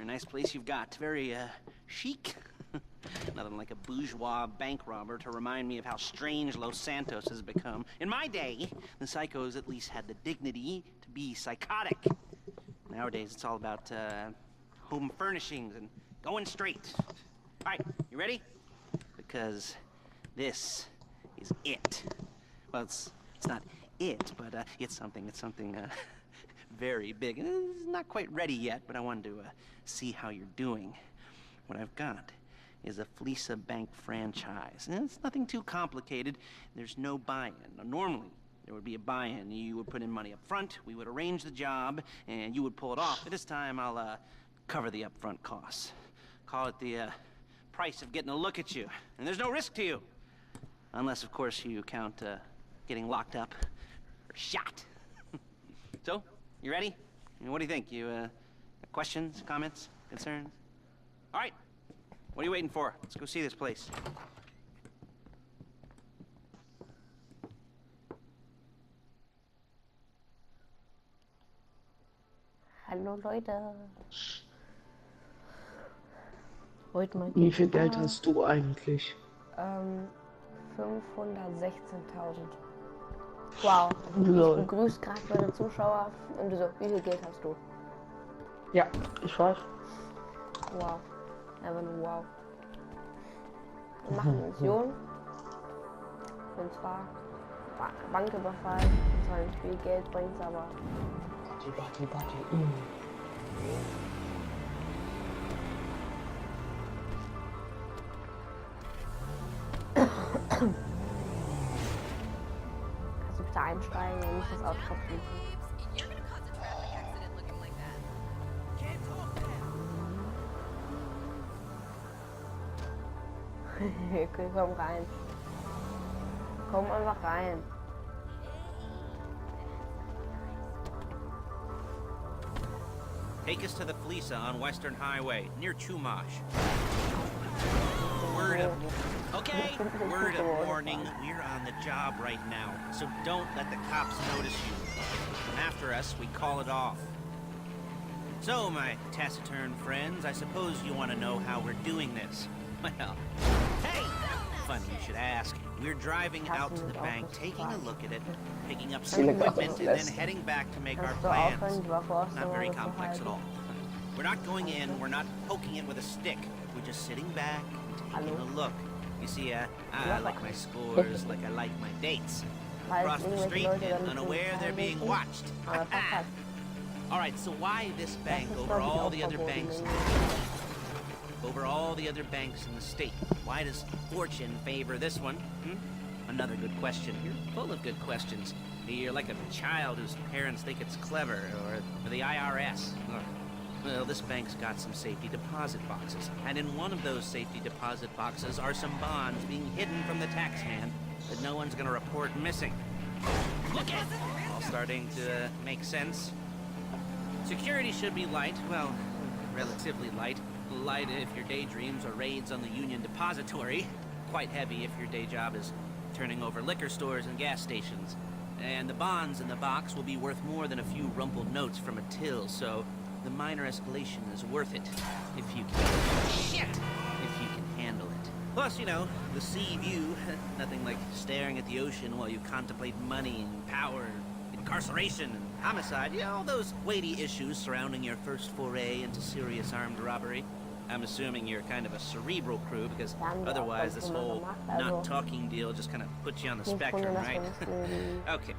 nice place you've got. Very, chic. Nothing like a bourgeois bank robber to remind me of how strange Los Santos has become. In my day, the psychos at least had the dignity to be psychotic. Nowadays, it's all about, home furnishings and going straight. All right, you ready? Because this is it. Well, it's not it, but it's something very big. It's not quite ready yet, but I wanted to see how you're doing. What I've got is a Fleesa Bank franchise. And it's nothing too complicated. There's no buy-in. Now, normally, there would be a buy-in. You would put in money up front, we would arrange the job, and you would pull it off. But this time, I'll cover the upfront costs. Call it the price of getting a look at you. And there's no risk to you. Unless, of course, you count getting locked up or shot. So, you ready? What do you think? You questions, comments, concerns? All right. What are you waiting for? Let's go see this place. Hallo Leute. Heute mal Wie viel Geld hast du eigentlich? 516.000. Wow. Lol. Ich begrüße gerade meine Zuschauer und du so, wie viel Geld hast du? Ja, ich weiß. Wow. Einfach nur wow. Wir machen eine Mission. Und zwar Banküberfall. Und zwar nicht viel Geld bringt, aber. Party. Kannst du bitte einsteigen und nicht das Auskopfen? Okay, komm rein. Komm einfach rein. Take us to the Fleesa on Western Highway, near Chumash. Word of warning, we're on the job right now, so don't let the cops notice you. Come after us, we call it off. So, my taciturn friends, I suppose you want to know how we're doing this. Well, hey! Funny you should ask. We're driving out to the bank, taking a look at it, picking up some equipment, and then heading back to make our plans. Not very complex at all. We're not going in, we're not poking it with a stick. We're just sitting back and taking a look. You see, I like my scores like I like my dates. Across the street and unaware they're being watched. Alright, so why this bank over all the other banks? Over all the other banks in the state. Why does fortune favor this one? Another good question. You're full of good questions. You're like a child whose parents think it's clever, or the IRS. Well, this bank's got some safety deposit boxes, and in one of those safety deposit boxes are some bonds being hidden from the tax man that no one's gonna report missing. Look at it! All starting to make sense. Security should be light, well, relatively light. Light if your daydreams are raids on the Union Depository. Quite heavy if your day job is turning over liquor stores and gas stations. And the bonds in the box will be worth more than a few rumpled notes from a till, so the minor escalation is worth it. If you can... Shit! If you can handle it. Plus, you know, the sea view. Nothing like staring at the ocean while you contemplate money and power, incarceration and homicide. You know, all those weighty issues surrounding your first foray into serious armed robbery. I'm assuming you're kind of a cerebral crew, because otherwise this whole not talking deal just kind of puts you on the spectrum, right? Okay.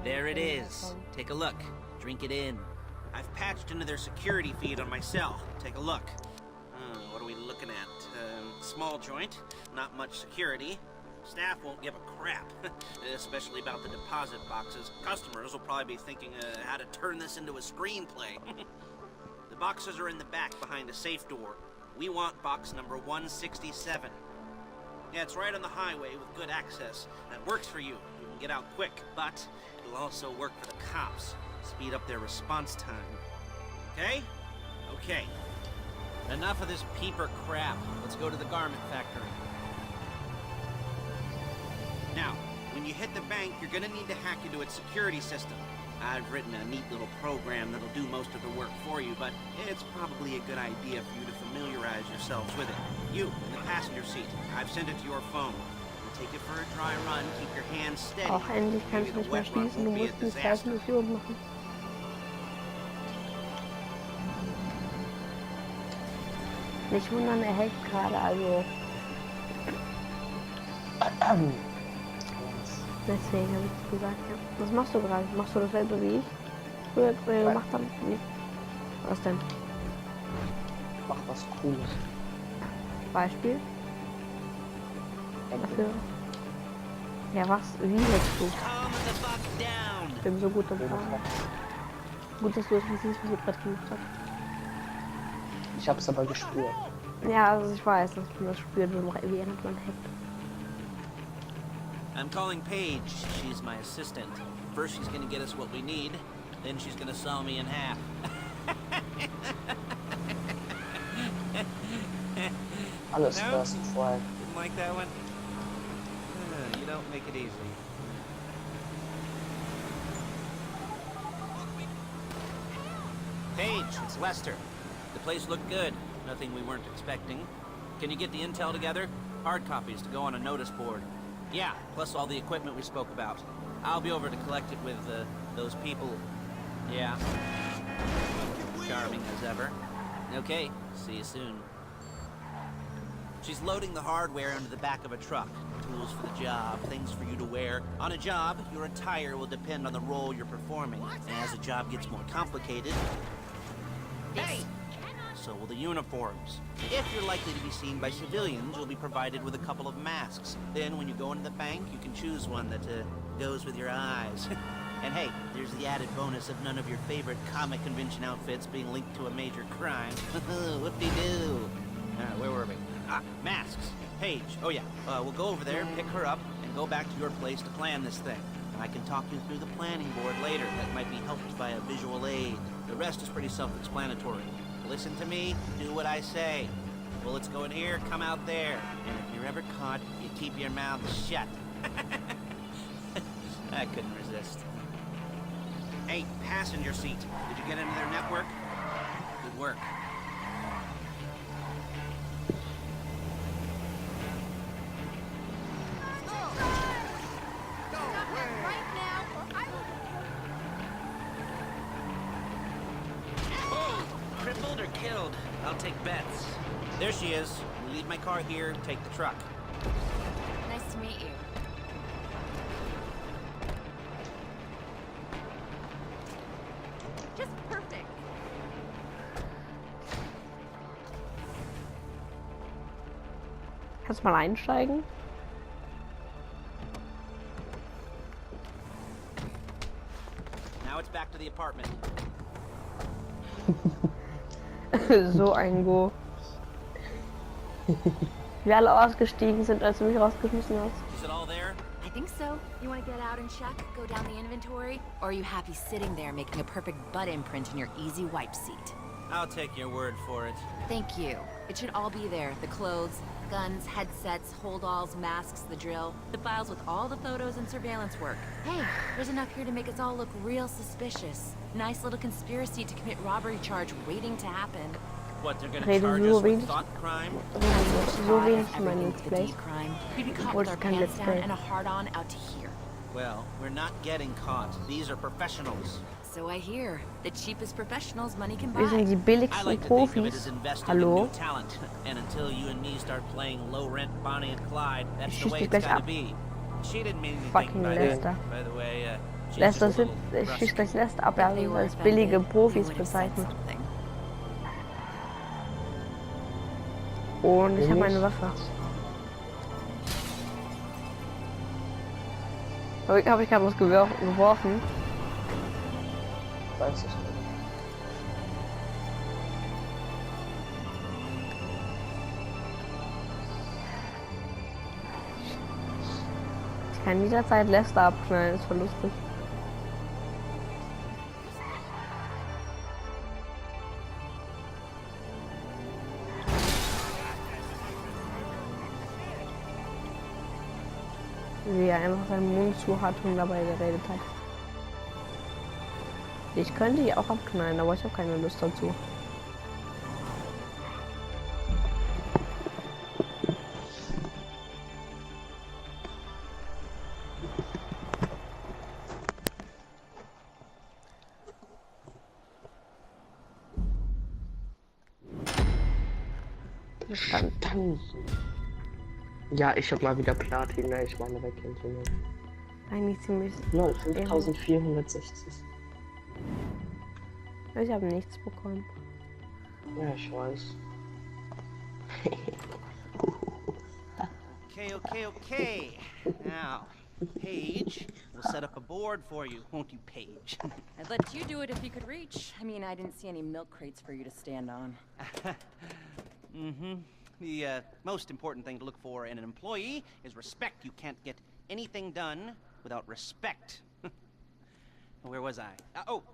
There it is. Take a look. Drink it in. I've patched into their security feed on my cell. Take a look. What are we looking at? Small joint, not much security. Staff won't give a crap, especially about the deposit boxes. Customers will probably be thinking how to turn this into a screenplay. The boxes are in the back behind a safe door. We want box number 167. Yeah, it's right on the highway with good access. That works for you. You can get out quick, but it'll also work for the cops. Speed up their response time. Okay? Okay. Enough of this peeper crap. Let's go to the garment factory. Now, when you hit the bank, you're gonna need to hack into its security system. I've written a neat little program that'll do most of the work for you, but it's probably a good idea for you to familiarize yourselves with it. You, in the passenger seat, I've sent it to your phone. Take it for a dry run, keep your hands steady. Auch endlich kannst du Maybe nicht the mehr wet run schießen, du won't be a musst die disaster. Mission machen. Nicht wundern, er hackt gerade, also deswegen habe ich es gesagt, ja. Was machst du gerade? Machst du dasselbe wie ich früher gemacht habe? Nee. Was denn? Mach was Cooles. Beispiel? Dafür? Ja, was? Wie hättest du? Ich bin so gut im Fahren. Gut, dass du es nicht siehst, wie ich gerade gemacht habe. Ich hab's aber gespürt. Ja, also ich weiß, dass man das spürt, während man hackt. I'm calling Paige. She's my assistant. First she's gonna get us what we need, then she's gonna saw me in half. Alles No? first flag. Didn't like that one? You don't make it easy. Paige, it's Lester. The place looked good. Nothing we weren't expecting. Can you get the intel together? Hard copies to go on a notice board. Yeah, plus all the equipment we spoke about. I'll be over to collect it with those people. Yeah. Charming as ever. Okay, see you soon. She's loading the hardware into the back of a truck. Tools for the job, things for you to wear. On a job, your attire will depend on the role you're performing. And as the job gets more complicated, so will the uniforms. If you're likely to be seen by civilians, you'll be provided with a couple of masks. Then when you go into the bank, you can choose one that goes with your eyes. And hey, there's the added bonus of none of your favorite comic convention outfits being linked to a major crime. Whoop-de-doo. Where were we? Ah, masks. Paige. Oh yeah, we'll go over there, pick her up, and go back to your place to plan this thing. And I can talk you through the planning board later. That might be helped by a visual aid. The rest is pretty self-explanatory. Listen to me, do what I say. Bullets go in here, come out there. And if you're ever caught, you keep your mouth shut. I couldn't resist. Hey, passenger seat. Did you get into their network? Good work. Crippled or killed? I'll take bets. There she is. We leave my car here, take the truck. Nice to meet you. Just perfect. Kannst du mal einsteigen? Now it's back to the apartment. So ein Go. Wir alle ausgestiegen sind, als du mich rausgeschmissen hast. Is it all there? I think so. You want to get out and check? Go down the inventory? Or are you happy sitting there making a perfect butt imprint in your easy wipe seat? I'll take your word for it. Thank you. It should all be there. The clothes, guns, headsets, holdalls, masks, the drill. The files with all the photos and surveillance work. Hey, there's enough here to make us all look real suspicious. Nice little conspiracy to commit robbery charge waiting to happen. What, they're gonna Reden charge so us with wenig. thought crime? So wenig in meinem Everything Let's to the Play. deed crime. We'd be caught Wolltest with our kein pants Let's down Play. and a hard-on out to here. Well, we're not getting caught. These are professionals. So I hear. The cheapest professionals money can Wir sind buy. die I billigsten like to think of it Profis. as investing Hallo? in new talent. And until you and me start playing low-rent Bonnie and Clyde, that's the Schieß way dich it's gleich gotta ab. be. She didn't mean anything Fucking by Lester. By the way, she's Lester just a sitzt, little schießt rusty. gleich Lester ab, er If they hat uns were als billige offended, Profis we would have said bezeichnet. something. Und ich habe eine Waffe. Habe ich gerade was geworfen? Weiß ich nicht. Ich kann jederzeit Lester abknallen, ist voll lustig. Wie er einfach seinen Mund zu hat und dabei geredet hat. Ich könnte die auch abknallen, aber ich habe keine Lust dazu. Stangen. Ja, ich hab mal wieder Platin, ne? Ich meine Wegkämpfe. Eigentlich ziemlich. Lol, 5460. Ich habe nichts bekommen. Ja, ich weiß. Okay. Now, Paige, we'll set up a board for you, won't you, Paige? I'd let you do it if you could reach. I mean, I didn't see any milk crates for you to stand on. Mm-hmm. The most important thing to look for in an employee is respect. You can't get anything done without respect. Where was I?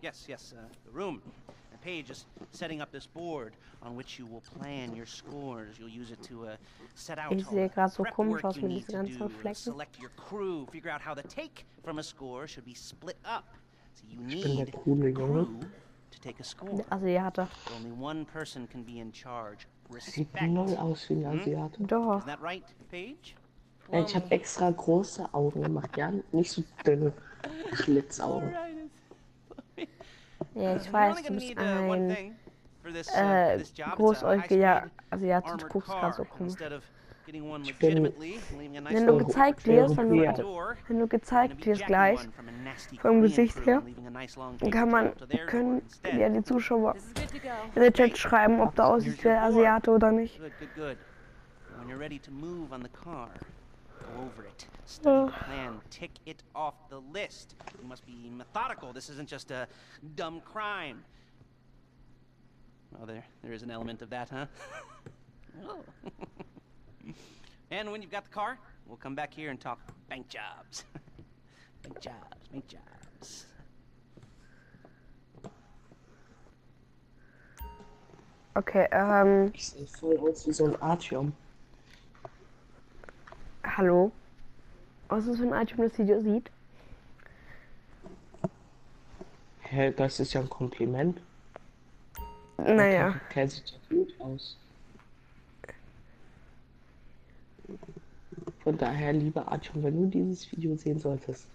Yes, the room. Paige is setting up this board on which you will plan your scores. You'll use it to set out Ich all sehe the gerade so prep komisch work aus you mit need diesen to ganzen do, Flecken. select your crew, figure out how the take from a score should be split up. So you Ich bin der need coole Junge. crew to take a score. Asiate. Only one person can be in charge. Sieht Respect. null aus wie ein Asiate. Doch. Isn't that right, Paige? Ja, ich habe extra große Augen gemacht, ja? Nicht so dünne Schlitzaugen. Ja, ich You're weiß, only du gonna bist need one ein thing for this job. It's a großäugiger high-speed Asiate. Du armored guckst gerade so car. komisch. Instead of getting one Ich bin- legitimately, leaving a nice Wenn du little gezeigt Europäer. wirst, door, wenn du you're gonna gezeigt be wirst jacking gleich, one from a nasty vom Korean Gesicht crew her, and leaving a nice long kann paper man, trail to their door können instead. ja die Zuschauer This is good to go. in den Chat schreiben, ob da aussieht wie ein Asiate oder nicht. Good. When you're ready to move on the car, go over it. Study the plan. Tick it off the list. You must be methodical. This isn't just a dumb crime. Oh, there is an element of that, huh? Oh. And when you've got the car, we'll come back here and talk bank jobs. Bank jobs. Okay, Ich sehe voll aus wie so ein Artium. hallo? Was ist das für ein Item, das Video sieht? Hä, das ist ja ein Kompliment. Naja, Der sieht ja gut aus. Von daher, lieber Artium, wenn du dieses Video sehen solltest.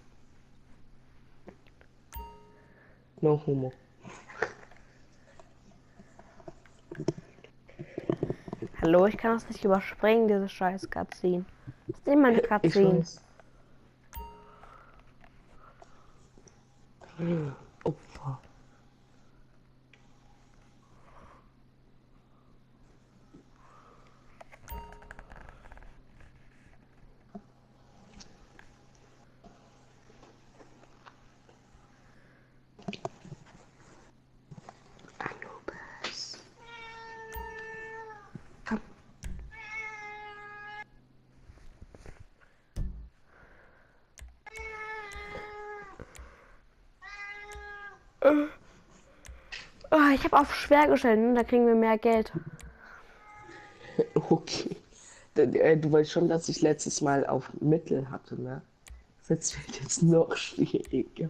No homo. hallo, ich kann das nicht überspringen, diese scheiß Cutscene. Das ist nicht meine Ich Cutscene. weiß. Opfer. Anubis. Komm. Oh, ich habe auf schwer gestellt, ne? Da kriegen wir mehr Geld. Okay. Du weißt schon, dass ich letztes Mal auf Mittel hatte, ne? Das wird jetzt noch schwieriger.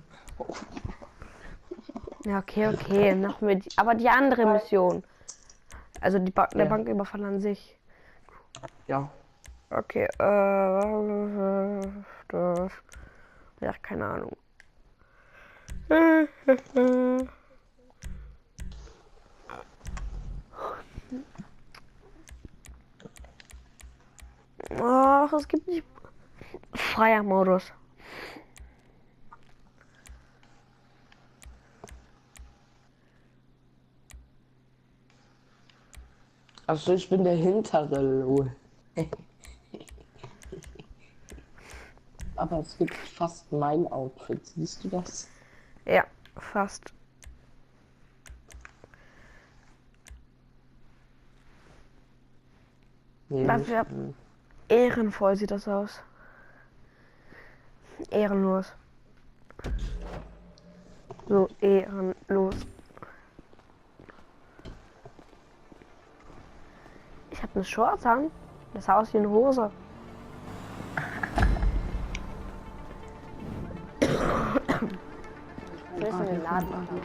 Ja, okay, noch mit. Aber die andere Mission. Also der Ja. Banküberfall an sich. Ja. Okay, ja, keine Ahnung. Ach, es gibt nicht. Freier Modus. Also ich bin der hintere Lol. Aber es gibt fast mein Outfit. Siehst du das? Ja, fast. Nee, Dafür nicht. ehrenvoll sieht das aus. Ehrenlos. So ehrenlos. Ich habe eine Shorts an. Das sah aus wie eine Hose. Ich will es in den Laden machen.